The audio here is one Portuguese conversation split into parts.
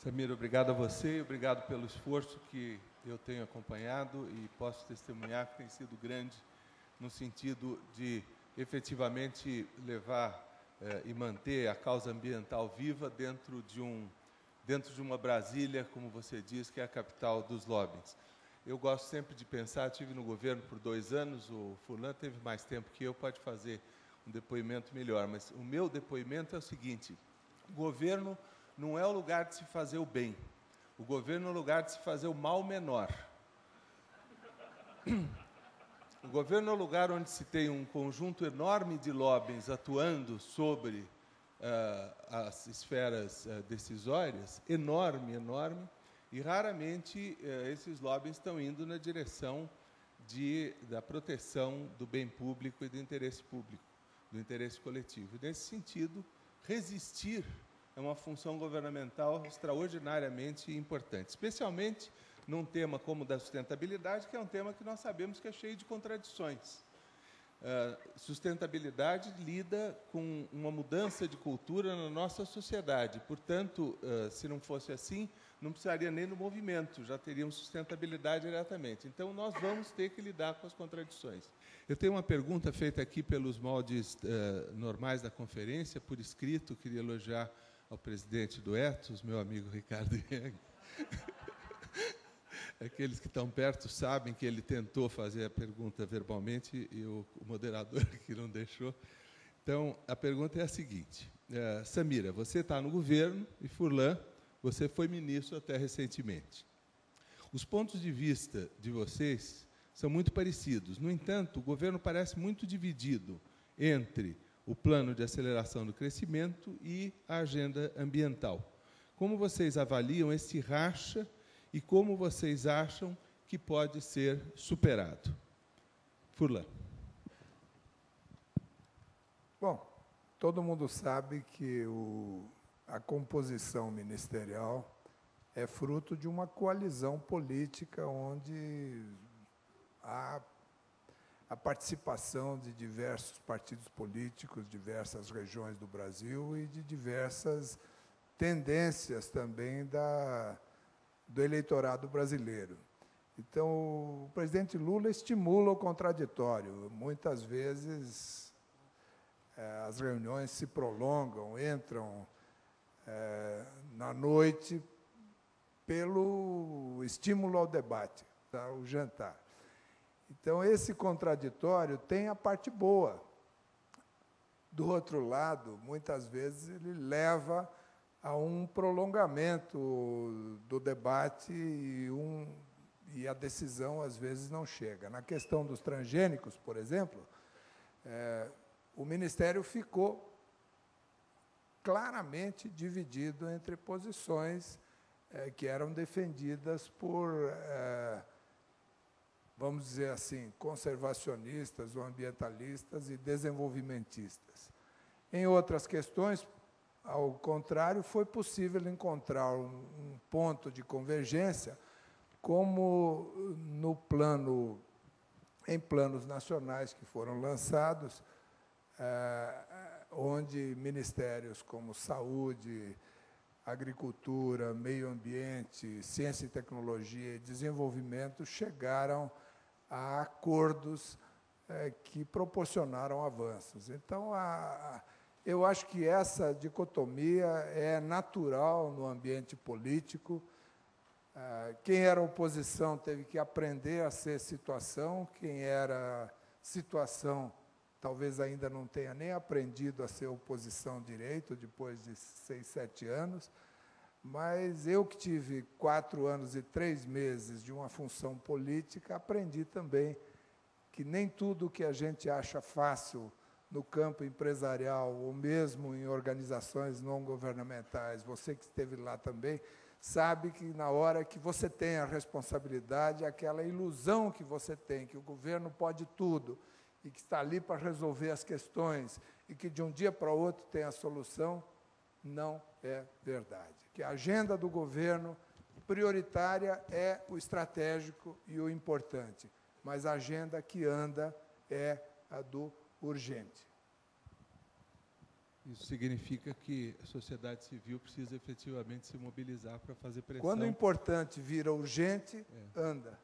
Samira, obrigado a você, obrigado pelo esforço que eu tenho acompanhado e posso testemunhar que tem sido grande no sentido de efetivamente levar e manter a causa ambiental viva dentro de uma Brasília, como você diz, que é a capital dos lobbies. Eu gosto sempre de pensar, estive no governo por 2 anos, o Furlan teve mais tempo que eu, pode fazer um depoimento melhor, mas o meu depoimento é o seguinte: o governo não é o lugar de se fazer o bem, o governo é o lugar de se fazer o mal menor. O governo é o lugar onde se tem um conjunto enorme de lobbies atuando sobre as esferas decisórias, enorme, e raramente esses lobbies estão indo na direção da proteção do bem público e do interesse público, do interesse coletivo. E, nesse sentido, resistir é uma função governamental extraordinariamente importante, especialmente num tema como o da sustentabilidade, que é um tema que nós sabemos que é cheio de contradições. Sustentabilidade lida com uma mudança de cultura na nossa sociedade. Portanto, se não fosse assim, não precisaria nem do movimento, já teríamos sustentabilidade diretamente. Então, nós vamos ter que lidar com as contradições. Eu tenho uma pergunta feita aqui pelos moldes normais da conferência, por escrito, queria elogiar ao presidente do Ethos, meu amigo Ricardo Yang. Aqueles que estão perto sabem que ele tentou fazer a pergunta verbalmente e o moderador aqui não deixou. Então, a pergunta é a seguinte: Samira, você está no governo e Furlan, você foi ministro até recentemente. Os pontos de vista de vocês são muito parecidos. No entanto, o governo parece muito dividido entre o plano de aceleração do crescimento e a agenda ambiental. Como vocês avaliam esse racha e como vocês acham que pode ser superado? Furlan. Bom, todo mundo sabe que a composição ministerial é fruto de uma coalizão política onde há a participação de diversos partidos políticos, diversas regiões do Brasil e de diversas tendências também do eleitorado brasileiro. Então, o presidente Lula estimula o contraditório. Muitas vezes, as reuniões se prolongam, entram na noite pelo estímulo ao debate, tá? O jantar. Então, esse contraditório tem a parte boa. Do outro lado, muitas vezes, ele leva a um prolongamento do debate e a decisão, às vezes, não chega. Na questão dos transgênicos, por exemplo, o Ministério ficou claramente dividido entre posições que eram defendidas por, vamos dizer assim, conservacionistas ou ambientalistas e desenvolvimentistas. Em outras questões, ao contrário, foi possível encontrar um ponto de convergência, como em planos nacionais que foram lançados, onde ministérios como Saúde, Agricultura, Meio Ambiente, Ciência e Tecnologia e Desenvolvimento chegaram a acordos que proporcionaram avanços. Então, eu acho que essa dicotomia é natural no ambiente político. Quem era oposição teve que aprender a ser situação, quem era situação talvez ainda não tenha nem aprendido a ser oposição direito, depois de 6, 7 anos, mas eu que tive 4 anos e 3 meses de uma função política, aprendi também que nem tudo que a gente acha fácil no campo empresarial, ou mesmo em organizações não governamentais, você que esteve lá também, sabe que na hora que você tem a responsabilidade, aquela ilusão que você tem, que o governo pode tudo, e que está ali para resolver as questões, e que de um dia para o outro tem a solução, não é verdade. Que a agenda do governo prioritária é o estratégico e o importante, mas a agenda que anda é a do urgente. Isso significa que a sociedade civil precisa efetivamente se mobilizar para fazer pressão. Quando o importante vira urgente, anda.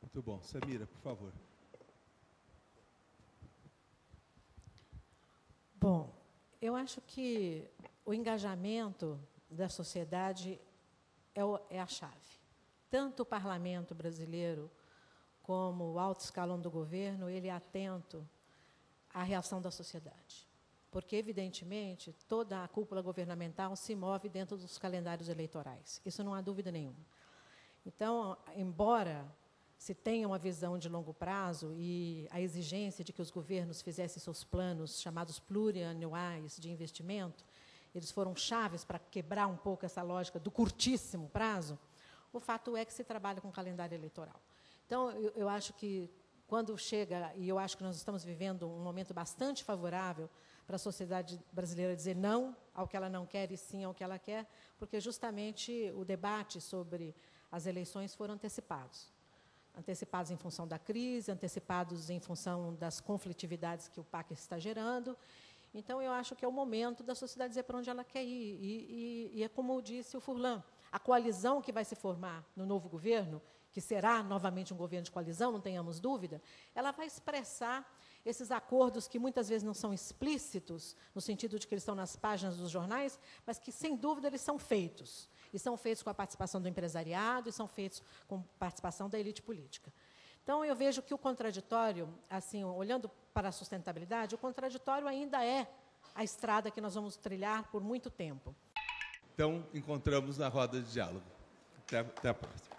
Muito bom. Samira, por favor. Bom, eu acho que o engajamento da sociedade é a chave. Tanto o parlamento brasileiro como o alto escalão do governo, ele é atento à reação da sociedade. Porque, evidentemente, toda a cúpula governamental se move dentro dos calendários eleitorais. Isso não há dúvida nenhuma. Então, embora se tenha uma visão de longo prazo e a exigência de que os governos fizessem seus planos chamados plurianuais de investimento, eles foram chaves para quebrar um pouco essa lógica do curtíssimo prazo, o fato é que se trabalha com calendário eleitoral. Então, eu acho que, quando chega, e eu acho que nós estamos vivendo um momento bastante favorável para a sociedade brasileira dizer não ao que ela não quer e sim ao que ela quer, porque justamente o debate sobre as eleições foram antecipados. Antecipados em função da crise, antecipados em função das conflitividades que o PAC está gerando. Então, eu acho que é o momento da sociedade dizer para onde ela quer ir. E é como disse o Furlan, a coalizão que vai se formar no novo governo, que será novamente um governo de coalizão, não tenhamos dúvida, ela vai expressar esses acordos que muitas vezes não são explícitos, no sentido de que eles estão nas páginas dos jornais, mas que, sem dúvida, eles são feitos. E são feitos com a participação do empresariado, e são feitos com participação da elite política. Então, eu vejo que o contraditório, assim, olhando para a sustentabilidade, o contraditório ainda é a estrada que nós vamos trilhar por muito tempo. Então, encontramos na roda de diálogo. Até a próxima.